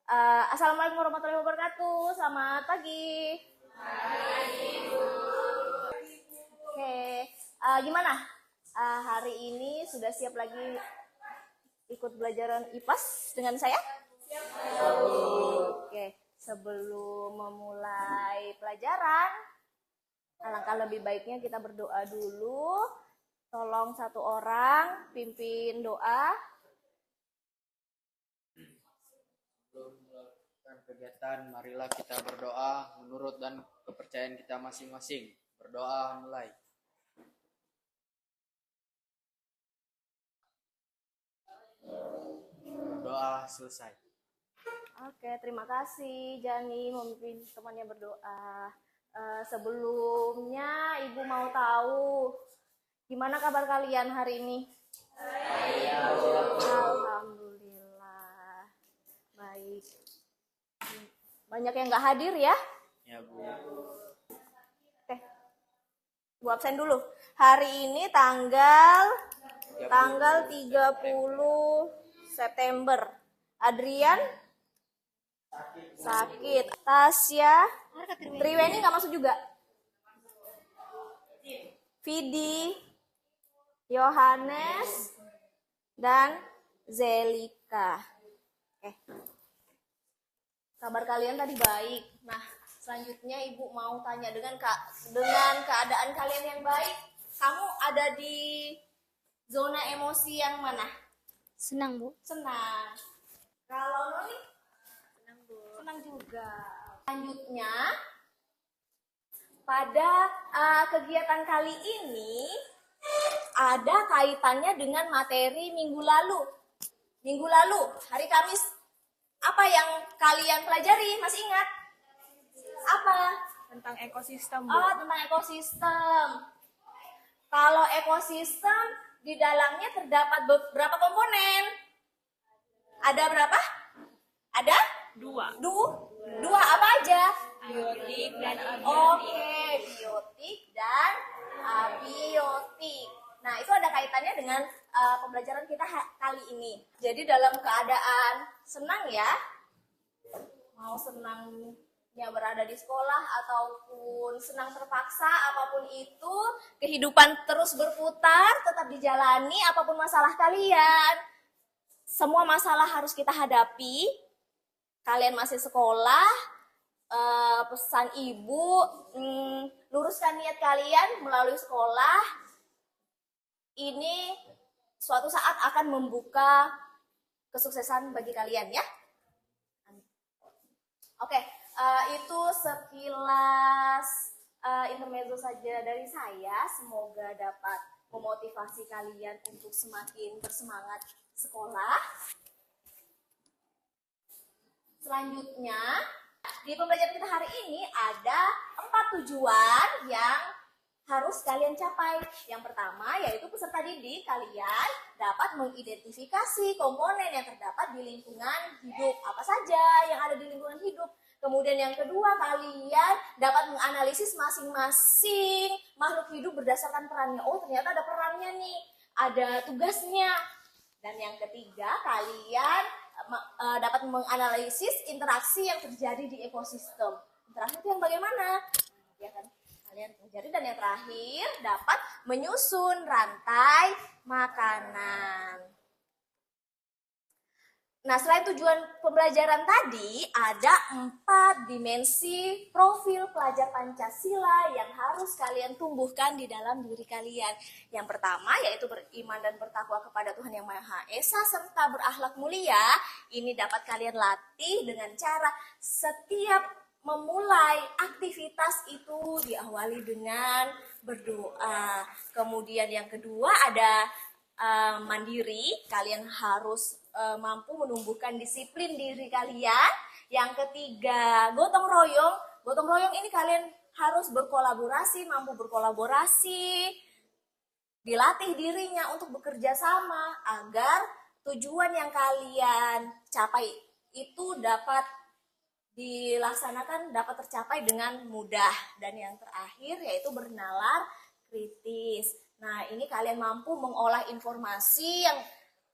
Assalamualaikum warahmatullahi wabarakatuh. Selamat pagi. Oke, gimana? Hari ini sudah siap lagi ikut belajaran IPAS dengan saya? Oke, sebelum memulai pelajaran, alangkah lebih baiknya kita berdoa dulu. Tolong satu orang pimpin doa. Kegiatan, marilah kita berdoa menurut dan kepercayaan kita masing-masing. Berdoa mulai. Berdoa selesai. Oke, terima kasih Jani memimpin temannya berdoa. Sebelumnya Ibu mau tahu gimana kabar kalian hari ini? Alhamdulillah. Baik. Banyak yang nggak hadir ya? Ya, Bu. Oke. Bu absen dulu. Hari ini tanggal 30 September. Adrian sakit. Tasya, Triweni nggak masuk juga. Vidi, Yohanes, dan Zelika. Oke. Kabar kalian tadi baik. Nah, selanjutnya Ibu mau tanya dengan keadaan kalian yang baik, kamu ada di zona emosi yang mana? Senang, Bu. Senang. Kalau Noni? Senang, Bu. Senang juga. Selanjutnya, pada kegiatan kali ini ada kaitannya dengan materi minggu lalu. Minggu lalu, hari Kamis, apa yang kalian pelajari? Masih ingat? Apa? Tentang ekosistem, Bu. Oh, tentang ekosistem. Kalau ekosistem, di dalamnya terdapat berapa komponen? Ada berapa? Ada? Dua. Dua apa aja? Biotik dan Oke, biotik dan abiotik. Nah, itu ada kaitannya dengan pembelajaran kita kali ini. Jadi dalam keadaan senang ya, mau senangnya berada di sekolah ataupun senang terpaksa, apapun itu, kehidupan terus berputar, tetap dijalani apapun masalah kalian. Semua masalah harus kita hadapi. Kalian masih sekolah, pesan ibu, luruskan niat kalian melalui sekolah. Ini suatu saat akan membuka kesuksesan bagi kalian ya. Oke, itu sekilas intermezzo saja dari saya. Semoga dapat memotivasi kalian untuk semakin bersemangat sekolah. Selanjutnya, di pembelajaran kita hari ini ada 4 tujuan yang harus kalian capai. Yang pertama yaitu peserta didik kalian dapat mengidentifikasi komponen yang terdapat di lingkungan hidup. Apa saja yang ada di lingkungan hidup. Kemudian yang kedua, kalian dapat menganalisis masing-masing makhluk hidup berdasarkan perannya. Oh, ternyata ada perannya nih, ada tugasnya. Dan yang ketiga, kalian dapat menganalisis interaksi yang terjadi di ekosistem. Interaksi itu yang bagaimana? Ya kan? Kalian pelajari. Dan yang terakhir, dapat menyusun rantai makanan. Nah, selain tujuan pembelajaran tadi, ada 4 dimensi profil pelajar Pancasila yang harus kalian tumbuhkan di dalam diri kalian. Yang pertama yaitu beriman dan bertakwa kepada Tuhan Yang Maha Esa serta berakhlak mulia. Ini dapat kalian latih dengan cara setiap memulai aktivitas itu diawali dengan berdoa. Kemudian yang kedua ada mandiri, kalian harus mampu menumbuhkan disiplin diri kalian. Yang ketiga, gotong royong. Gotong royong ini kalian harus berkolaborasi, mampu berkolaborasi, dilatih dirinya untuk bekerja sama agar tujuan yang kalian capai itu dapat dilaksanakan, dapat tercapai dengan mudah. Dan yang terakhir yaitu bernalar kritis. Nah, ini kalian mampu mengolah informasi yang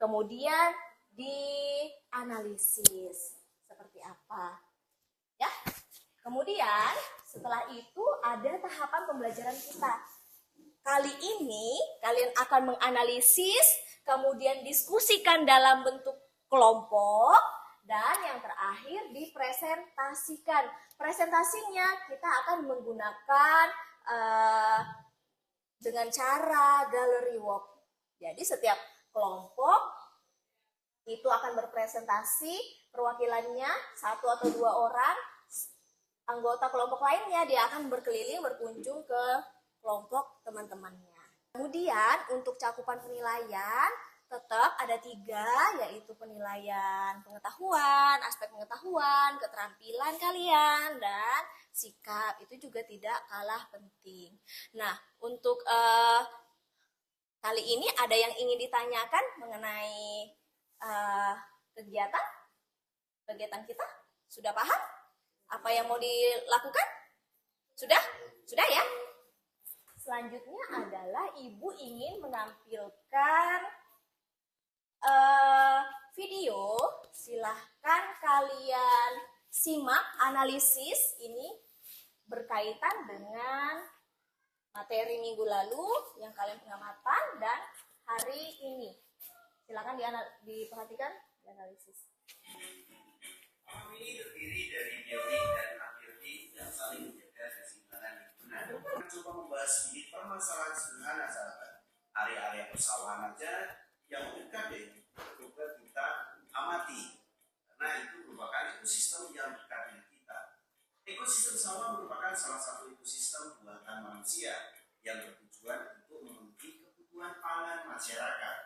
kemudian dianalisis. Seperti apa? Kemudian setelah itu ada tahapan pembelajaran kita. Kali ini kalian akan menganalisis, kemudian diskusikan dalam bentuk kelompok, dan yang terakhir dipresentasikan. Presentasinya kita akan menggunakan dengan cara gallery walk. Jadi setiap kelompok itu akan berpresentasi, perwakilannya 1 atau 2 orang, anggota kelompok lainnya dia akan berkeliling berkunjung ke kelompok teman-temannya. Kemudian untuk cakupan penilaian tetap ada 3, yaitu penilaian pengetahuan, aspek pengetahuan, keterampilan kalian, dan sikap. Itu juga tidak kalah penting. Nah, untuk kali ini ada yang ingin ditanyakan mengenai kegiatan kita? Sudah paham? Apa yang mau dilakukan? Sudah? Sudah ya? Selanjutnya adalah Ibu ingin menampilkan video. Silahkan kalian simak analisis ini berkaitan dengan materi minggu lalu yang kalian pengamatan dan hari ini. Silakan diperhatikan, dianalisis. Alam ini terdiri dari biotik dan abiotik yang saling menjaga keseimbangan lingkungan. Coba membahas sedikit permasalahan sederhana sahabat. Area-area persawahan aja yang dekat deh, coba kita amati. Karena itu merupakan ekosistem yang dekat dengan kita. Ekosistem sawah merupakan salah satu ekosistem buatan manusia yang bertujuan untuk memenuhi kebutuhan pangan masyarakat.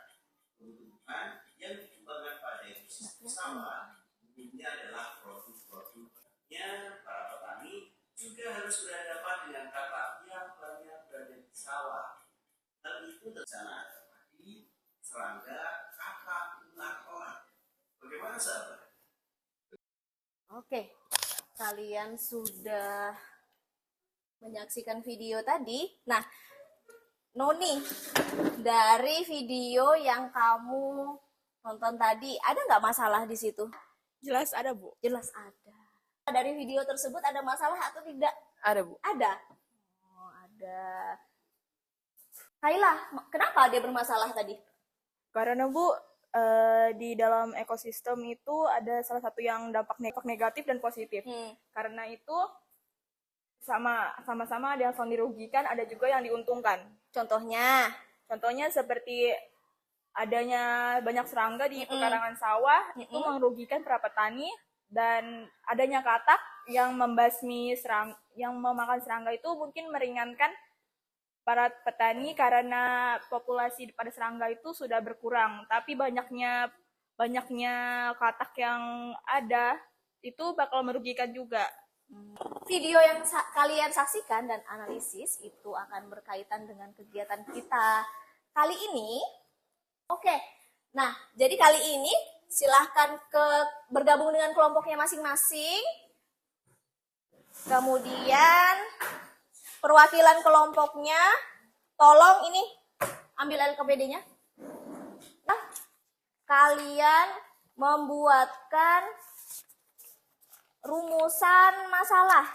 Kebutuhan yang dikembangkan pada ekosistem sawah umumnya adalah produk-produknya. Para petani juga harus berhadapan dengan kata yang banyak berada di sawah. Hal itu terjadi padi, serangga, kakak, ular. Bagaimana sahabat? Oke, kalian sudah menyaksikan video tadi. Nah, Noni, dari video yang kamu nonton tadi, ada nggak masalah di situ? Jelas ada, Bu. Jelas ada. Dari video tersebut ada masalah atau tidak? Ada, Bu. Ada. Oh, ada. Kayla, kenapa dia bermasalah tadi? Karena, Bu, di dalam ekosistem itu ada salah satu yang dampak negatif dan positif. Karena itu sama-sama ada yang saling dirugikan, ada juga yang diuntungkan. Contohnya Seperti adanya banyak serangga di pekarangan sawah itu merugikan para petani, dan adanya katak yang yang memakan serangga itu mungkin meringankan para petani karena populasi pada serangga itu sudah berkurang, tapi banyaknya katak yang ada itu bakal merugikan juga. video yang kalian saksikan dan analisis itu akan berkaitan dengan kegiatan kita kali ini. Oke, nah jadi kali ini silahkan bergabung dengan kelompoknya masing-masing. Kemudian perwakilan kelompoknya, tolong ini ambil LKPD-nya. Nah, kalian membuatkan rumusan masalah.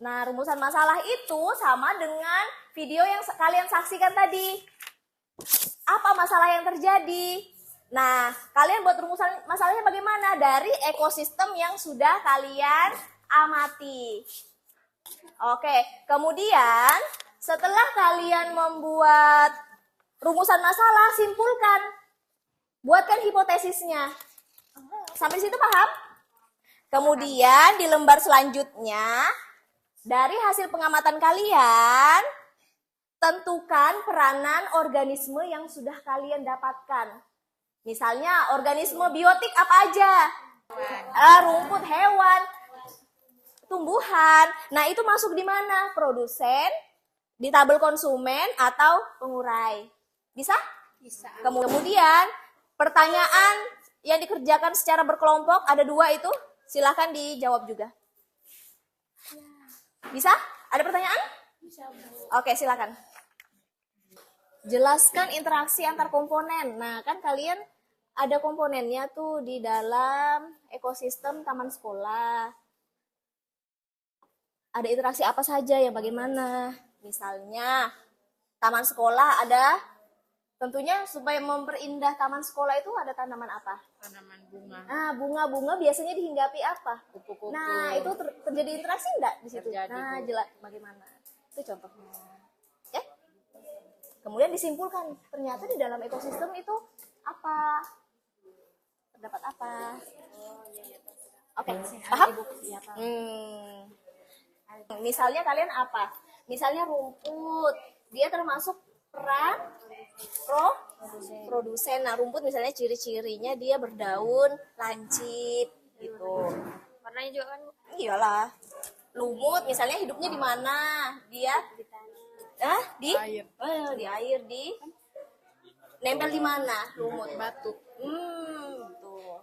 Nah, rumusan masalah itu sama dengan video yang kalian saksikan tadi. Apa masalah yang terjadi? Nah, kalian buat rumusan masalahnya bagaimana? Dari ekosistem yang sudah kalian amati. Oke, kemudian setelah kalian membuat rumusan masalah, simpulkan. Buatkan hipotesisnya. Sampai situ paham? Kemudian di lembar selanjutnya, dari hasil pengamatan kalian, tentukan peranan organisme yang sudah kalian dapatkan. Misalnya organisme biotik apa aja? Rumput, hewan, tumbuhan. Nah, itu masuk di mana? Produsen, di tabel konsumen, atau pengurai. Bisa? Bisa. Kemudian pertanyaan yang dikerjakan secara berkelompok ada 2 itu. Silahkan dijawab juga. Bisa? Ada pertanyaan? Bisa, Bu. Oke, silakan. Jelaskan interaksi antar komponen. Nah, kan kalian ada komponennya tuh di dalam ekosistem taman sekolah. ada interaksi apa saja yang bagaimana. Misalnya taman sekolah ada, tentunya supaya memperindah taman sekolah itu ada tanaman apa? Tanaman bunga. Nah, bunga-bunga biasanya dihinggapi apa? Kupu-kupu. Nah, itu terjadi interaksi enggak di situ? Terjadi, Nah, Bu. jelas bagaimana? Itu contohnya. Ya. Kemudian disimpulkan, ternyata di dalam ekosistem itu apa? Terdapat apa? Oke, paham? Misalnya kalian apa? Misalnya rumput, dia termasuk peran produsen. Nah, rumput misalnya ciri-cirinya dia berdaun, lancip, gitu. Warnanya juga kan Iyalah. Lumut misalnya hidupnya di mana? Dia di Air. di air, di nempel di mana? Lumut. Batu. Tuh.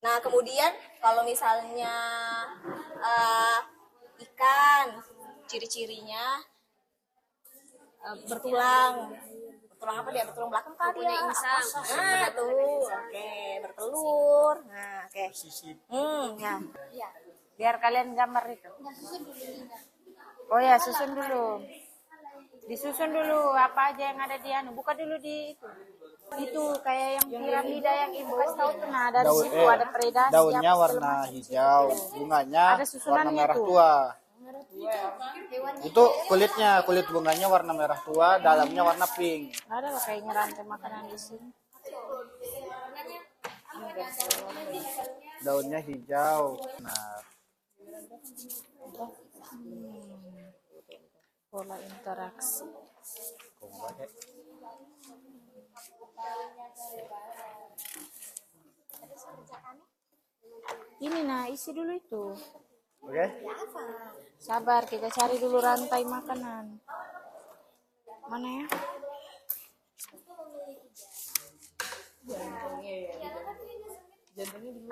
Nah, kemudian kalau misalnya ikan, ciri-cirinya bertulang. Bertulang apa dia? Bertulang belakang kah dia? punya insang. Nah, tuh. Oke, bertelur. Nah, oke. Nah. Iya. Biar kalian gambar itu. Oh ya, susun dulu. Disusun dulu apa aja yang ada di anu. Buka dulu di itu kayak yang piramida yang ibu kasih tahu tuh. Nah, dari situ ada predasi. Daunnya apa warna segala macam. hijau, bunganya Ada warna susunannya merah tuh. tua. Itu kulit bunganya warna merah tua, dalamnya warna pink. Ada loh kayaknya rantai makanan di sini. Daunnya hijau. Nah, Pola interaksi. Ini nah, isi dulu itu. oke. Sabar, kita cari dulu rantai makanan. Mana ya?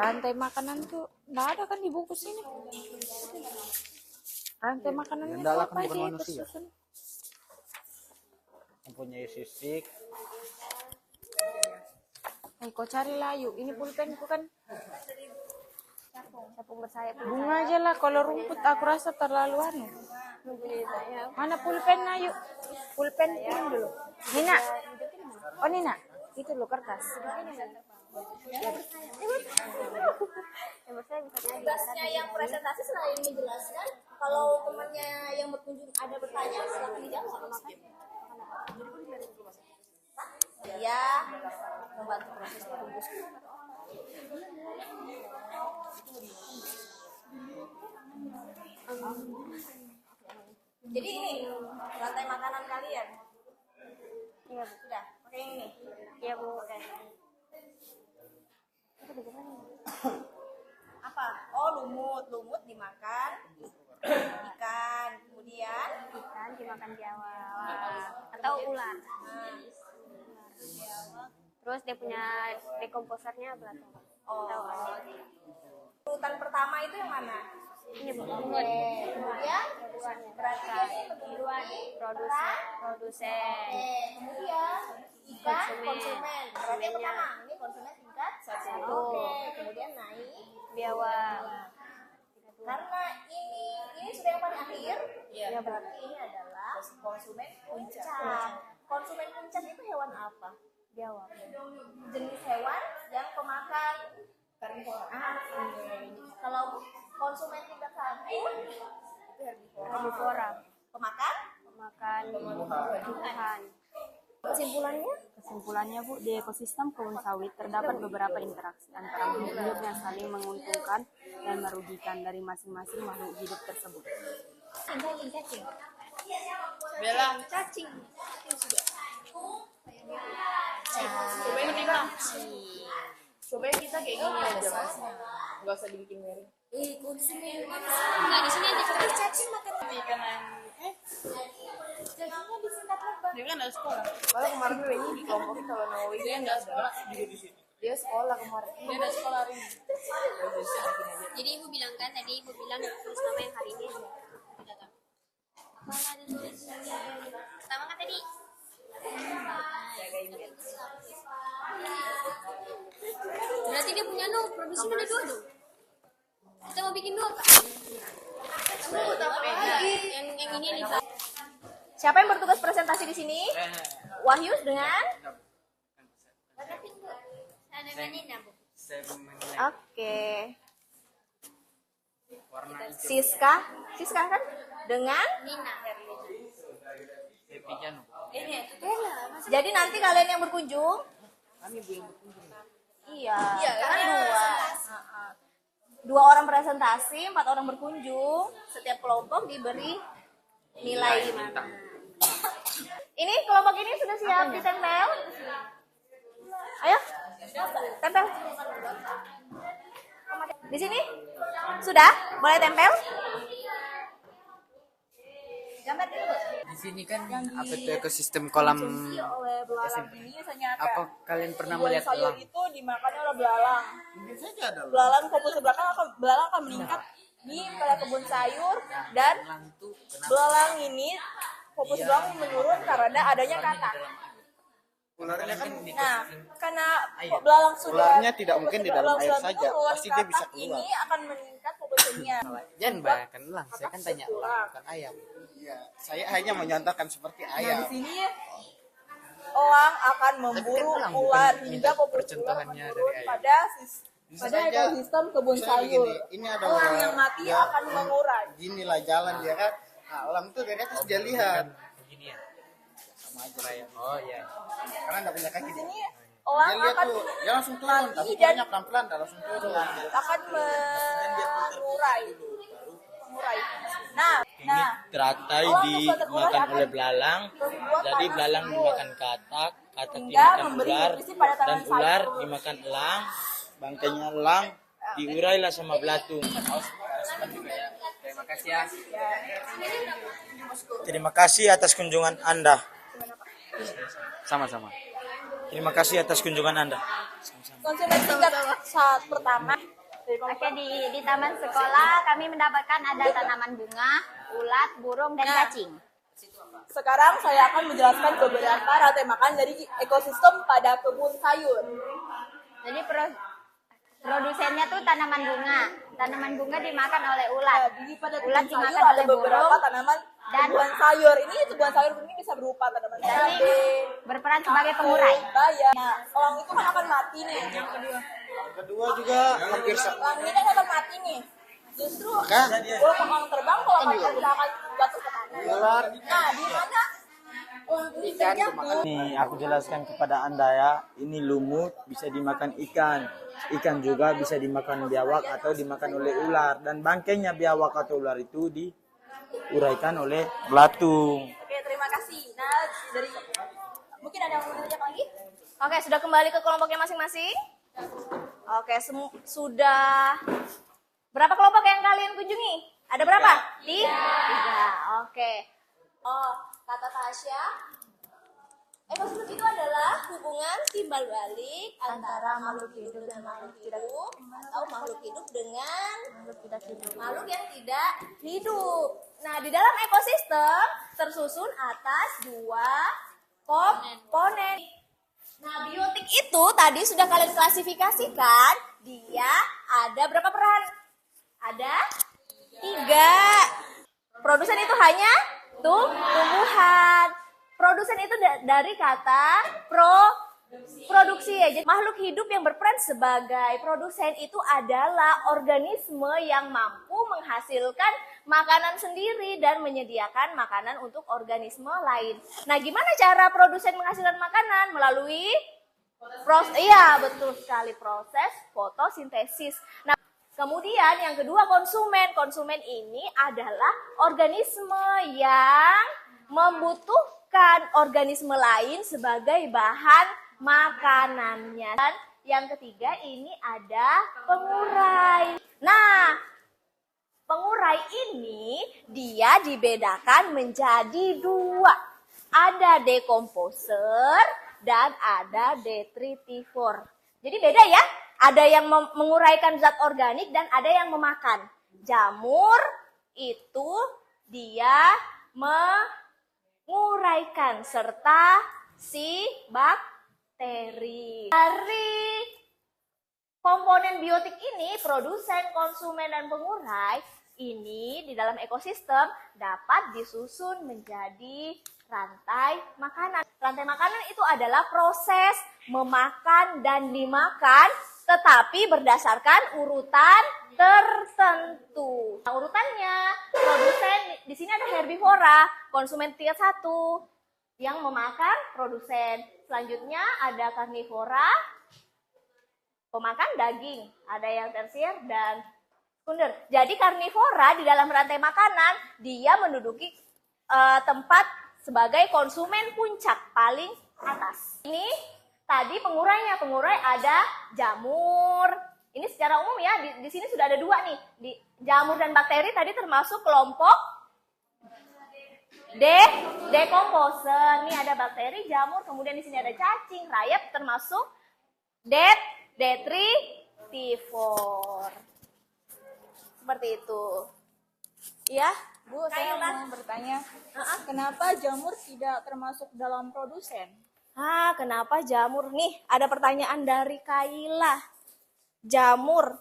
Rantai makanan tuh nggak ada kan di buku sini. Rantai makanannya Yang tuh dalam apa kan bukan aja manusia. tersusun? Mempunyai sisik. Kau cari layu. Ini pulpenku kan capung bersayap. bunga aja lah. Kalau rumput aku rasa terlalu anu. Mana pulpen ayu? Pulpen kirim dulu. Nina. Oh Nina, itu loh kertas. Tugasnya yang presentasi selain menjelaskan, kalau temannya yang berkunjung ada bertanya, silakan dijawab. Dia membantu proses perumus. Jadi ini rantai makanan kalian. Iya, Bu. Sudah, pakai yang ini. Iya, Bu. Oke. Apa? Oh, lumut dimakan ikan, kemudian Ikan dimakan biawak atau ular. Terus dia punya dekomposernya apa tuh? oh, urutan pertama itu yang mana? Ini Bu. Kemudian berarti Produsen. kemudian ikan konsumen. Berarti yang pertama ini konsumen tingkat 1. Oke, kemudian naik Biawak. karena ini sudah yang paling akhir. Ya berarti ini adalah konsumen puncak. Konsumen puncak itu hewan apa? Biawak. Jenis hewan yang pemakan karnivora. Kalau konsumen tingkat 1 itu Herbivora. pemakan. Makan tumbuhan. Kesimpulannya Bu, di ekosistem kebun sawit terdapat beberapa interaksi antara makhluk hidup yang saling menguntungkan dan merugikan dari masing-masing makhluk hidup tersebut. Bella, Cacing. coba kita kayak gini aja mas. Gak usah dibikin miring. Konsumen. Enggak, di sini ada Cacing makan Dia kan ada sekolah. Kalau kemarin gue ini di kelompok kita kalau Nawawi dia nggak sekolah juga di sini. Dia sekolah kemarin. Dia ada sekolah hari ini. Jadi ibu bilang kan tadi ibu bilang terus nama yang hari ini datang. Kalau ada tulis pertama kan tadi. Berarti dia punya produksinya ada 2 dong. Kita mau bikin 2 Kak. Yang ini nih Kak. Siapa yang bertugas presentasi di sini? Wahyu dengan Ada Nina, Bu. Oke. Siska kan dengan Nina. Jadi nanti kalian yang berkunjung, iya, kan dua. Dua orang presentasi, 4 orang berkunjung. Setiap kelompok diberi nilai 5. Ini kelompok ini sudah siap ditempel? Ayo, tempel. Di sini sudah, boleh tempel? Gambar dulu. Di sini kan apa tuh ekosistem kolam Oleh belalang ini misalnya apa kalian pernah buah melihat sayur elang? itu dimakan oleh belalang. Mungkin saja ada. Belalang fokus belalang akan meningkat di pada kebun sayur dan Elang itu kenapa belalang ini fokus belalang menurun karena adanya katak. Ularnya kan Nah, karena belalang sudah Ularnya tidak mungkin di dalam belalang air sudah saja, menurun, pasti dia bisa katak keluar. Ini akan meningkat populasinya. jangan bayangkan elang, saya kan tanya elang bukan ayam. Iya, saya hanya menyontohkan seperti Nah, ayam. di sini elang akan memburu elang ular bukan hingga minta populasi ular percontohannya menurun dari ayam. pada Bisa pada saja. ekosistem kebun Misalnya sayur. begini, ini ada Elang ular, yang mati dia akan mengurai. Ginilah jalan dia kan. Nah, elang tuh dari atas dia lihat. Begini ya. Sama aja. Ayam. Oh iya. Karena nggak punya kaki. Di sini Dia elang lihat akan tuh, dia langsung turun, mati tapi dan turunnya pelan-pelan, dia langsung turun. mengurai. Nah, Teratai elang yang sudah terkurai dimakan akan oleh belalang, membuat jadi tanah belalang subur. dimakan katak, katak Hingga dimakan memberi ular, nutrisi pada dan tanaman ular sayur. dimakan elang, bangkainya elang diurailah sama belatung. Terima kasih ya. Terima kasih atas kunjungan Anda. Sama-sama. Terima kasih atas kunjungan Anda. konsumen tingkat saat pertama. Oke, di taman sekolah kami mendapatkan ada tanaman bunga, ulat, burung, dan cacing. Sekarang saya akan menjelaskan beberapa rantai makan dari ekosistem pada kebun sayur. Jadi produsennya tuh tanaman bunga. Tanaman bunga dimakan oleh ulat. Jadi pada Ulat kebun sayur dimakan ada oleh beberapa burung tanaman dan tumbuhan sayur. Ini tumbuhan sayur ini bisa berupa tanaman cacing cabai, berperan sebagai pengurai. bayam. Nah, elang itu kan akan mati nih. Kedua juga hampir sama. Elang ini kan akan mati nih. Justru Kan? walaupun elang terbang, kalau mati tidak akan jatuh ke tanah. Ular. Nah, di mana elang ini terjatuh? Ini aku jelaskan kepada Anda ya, ini lumut bisa dimakan ikan. Ikan juga bisa dimakan biawak atau dimakan oleh ular. Dan bangkainya biawak atau ular itu diuraikan oleh belatung. Oke, terima kasih. Nah, dari mungkin ada yang mau ditanya lagi? Oke, sudah kembali ke kelompoknya masing-masing? Oke, sudah berapa kelompok yang kalian kunjungi? Ada berapa? Tiga. Oke. Oh, kata Tasya, ekosistem itu adalah hubungan timbal balik antara makhluk hidup dan makhluk hidup atau makhluk hidup dengan makhluk yang tidak hidup. Nah, di dalam ekosistem tersusun atas 2 komponen. Nah, biotik itu tadi sudah kalian klasifikasikan, dia ada berapa peran? Ada 3. Produsen itu hanya tumbuhan. Produsen itu dari kata produksi ya. Jadi makhluk hidup yang berperan sebagai produsen itu adalah organisme yang mampu menghasilkan makanan sendiri dan menyediakan makanan untuk organisme lain. Nah, gimana cara produsen menghasilkan makanan? Melalui iya, betul sekali, proses fotosintesis. Nah, kemudian yang kedua konsumen. Konsumen ini adalah organisme yang membutuhkan organisme lain sebagai bahan makanannya. Dan yang ketiga ini ada pengurai. Nah, pengurai ini dia dibedakan menjadi 2. Ada decomposer dan ada detritivor. Jadi beda ya. Ada yang menguraikan zat organik dan ada yang memakan. Jamur itu dia menguraikan serta si bakteri. Dari Komponen biotik ini, produsen, konsumen, dan pengurai, ini di dalam ekosistem dapat disusun menjadi rantai makanan. Rantai makanan itu adalah proses memakan dan dimakan, tetapi berdasarkan urutan tertentu. Nah, urutannya, produsen di sini ada herbivora, konsumen tier 1 yang memakan produsen. Selanjutnya ada karnivora, pemakan daging, ada yang tersier dan sekunder. Jadi karnivora di dalam rantai makanan, dia menduduki tempat sebagai konsumen puncak paling atas. Ini tadi pengurainya, pengurai ada jamur. Ini secara umum ya, di sini sudah ada dua nih. Di jamur dan bakteri tadi termasuk kelompok dekomposer. Ini ada bakteri, jamur, kemudian di sini ada cacing, rayap termasuk detritivor. Seperti itu. Ya, Bu, saya mau bertanya, kenapa jamur tidak termasuk dalam produsen? Kenapa jamur? Nih, ada pertanyaan dari Kaila. Jamur.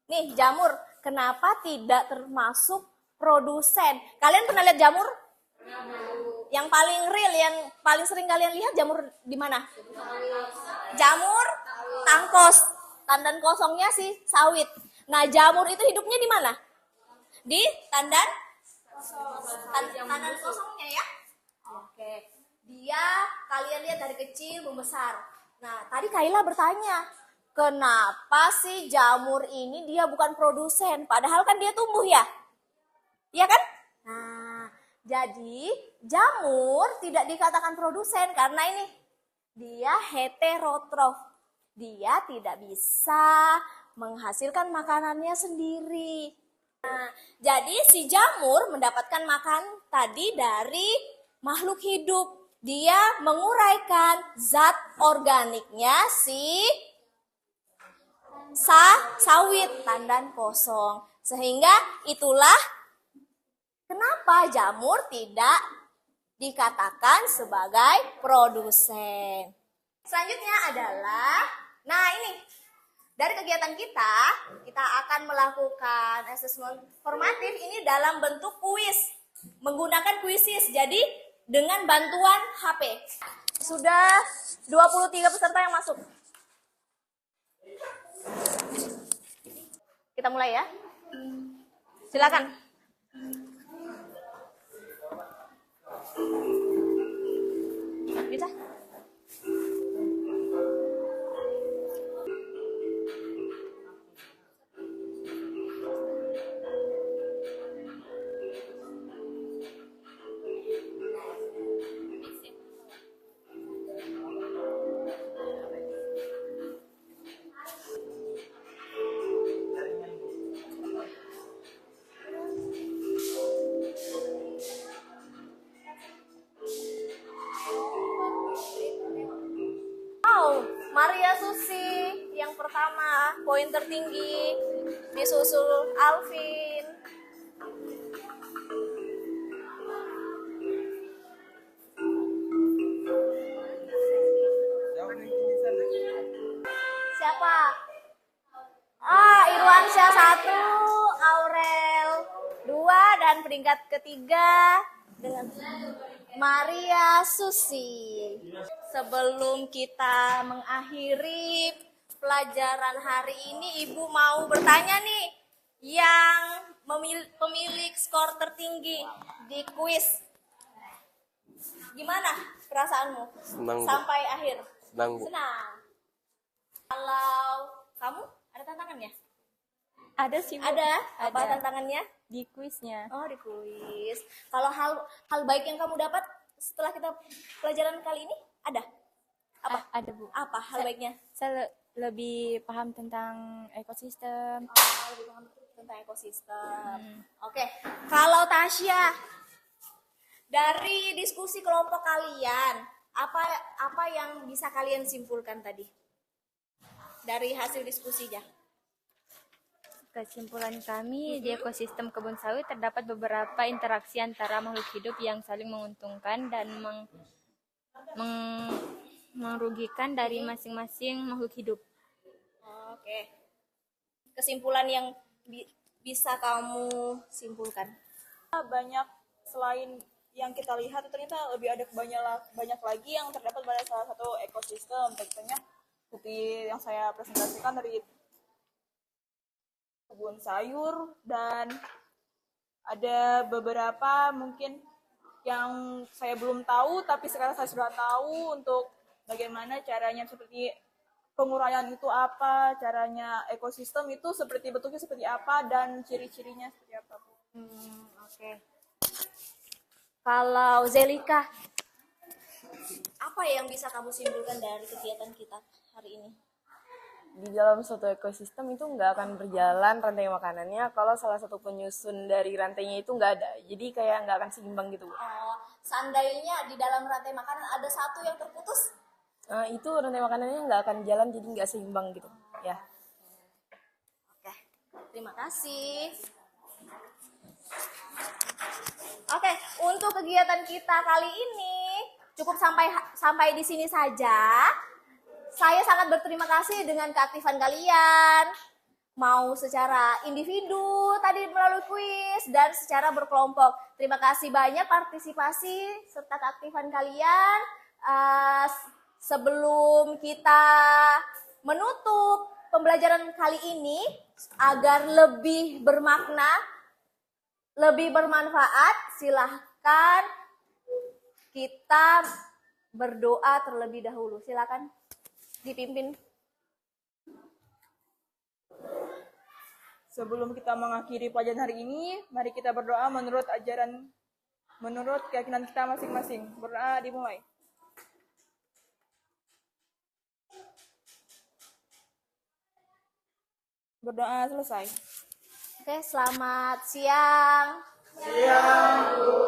Nih, jamur. Kenapa tidak termasuk produsen? Kalian pernah lihat jamur? Yang paling real, yang paling sering kalian lihat jamur di mana? Jamur tangkos. Tandan kosongnya sih sawit. Nah, jamur itu hidupnya di mana? Di tandan kosongnya ya. Oke. Dia kalian lihat dari kecil membesar. Nah, tadi Kaila bertanya, kenapa sih jamur ini dia bukan produsen? Padahal kan dia tumbuh ya? Iya kan? Nah, jadi jamur tidak dikatakan produsen karena ini dia heterotrof. Dia tidak bisa menghasilkan makanannya sendiri. Nah, jadi si jamur mendapatkan makan tadi dari makhluk hidup. Dia menguraikan zat organiknya si sawit, tandan kosong. Sehingga itulah kenapa jamur tidak dikatakan sebagai produsen. Selanjutnya adalah, nah ini, dari kegiatan kita akan melakukan asesmen formatif ini dalam bentuk kuis. Menggunakan kuisis, jadi dengan bantuan HP. Sudah 23 peserta yang masuk. Kita mulai ya. Silakan. Bisa? Maria Susi yang pertama, poin tertinggi, disusul Alvin. Siapa? Irwansyah 1, Aurel 2, dan peringkat ketiga dengan Maria Susi. Sebelum kita mengakhiri pelajaran hari ini, Ibu mau bertanya nih, yang pemilik skor tertinggi di kuis. Gimana perasaanmu? Senang, Bu. Sampai akhir? Senang, Bu. Senang. Kalau kamu ada tantangannya? Ada sih, Bu. Ada? Apa Ada. tantangannya? Di kuisnya. Oh, di kuis. Kalau hal baik yang kamu dapat setelah kita pelajaran kali ini ada? Apa? Ada, Bu. Apa hal baiknya? Saya lebih paham tentang ekosistem. Oh, lebih paham tentang ekosistem. Oke. Kalau Tasya, dari diskusi kelompok kalian, apa yang bisa kalian simpulkan tadi? Dari hasil diskusinya. Kesimpulan kami, di ekosistem kebun sawit terdapat beberapa interaksi antara makhluk hidup yang saling menguntungkan dan merugikan dari masing-masing makhluk hidup. Oke. Kesimpulan yang bisa kamu simpulkan. Banyak selain yang kita lihat ternyata lebih ada banyak lagi yang terdapat pada salah satu ekosistem. Contohnya seperti yang saya presentasikan dari kebun sayur, dan ada beberapa mungkin yang saya belum tahu tapi sekarang saya sudah tahu untuk bagaimana caranya, seperti penguraian itu apa, caranya ekosistem itu seperti bentuknya seperti apa, dan ciri-cirinya seperti apa, Bu. Oke. Kalau Zelika, apa yang bisa kamu simpulkan dari kegiatan kita hari ini? Di dalam suatu ekosistem itu nggak akan berjalan rantai makanannya kalau salah satu penyusun dari rantainya itu nggak ada. Jadi kayak nggak akan seimbang gitu. Seandainya di dalam rantai makanan ada satu yang terputus, Itu rantai makanannya nggak akan jalan, jadi nggak seimbang gitu. Ya. Oke, terima kasih. Oke, untuk kegiatan kita kali ini cukup sampai di sini saja. Saya sangat berterima kasih dengan keaktifan kalian. Mau secara individu tadi melalui kuis dan secara berkelompok. Terima kasih banyak partisipasi serta keaktifan kalian. Sebelum kita menutup pembelajaran kali ini agar lebih bermakna, lebih bermanfaat, silahkan kita berdoa terlebih dahulu. Silakan dipimpin. Sebelum kita mengakhiri pelajaran hari ini, mari kita berdoa menurut keyakinan kita masing-masing. Berdoa dimulai. Berdoa selesai. Oke, selamat siang. Siang, Bu.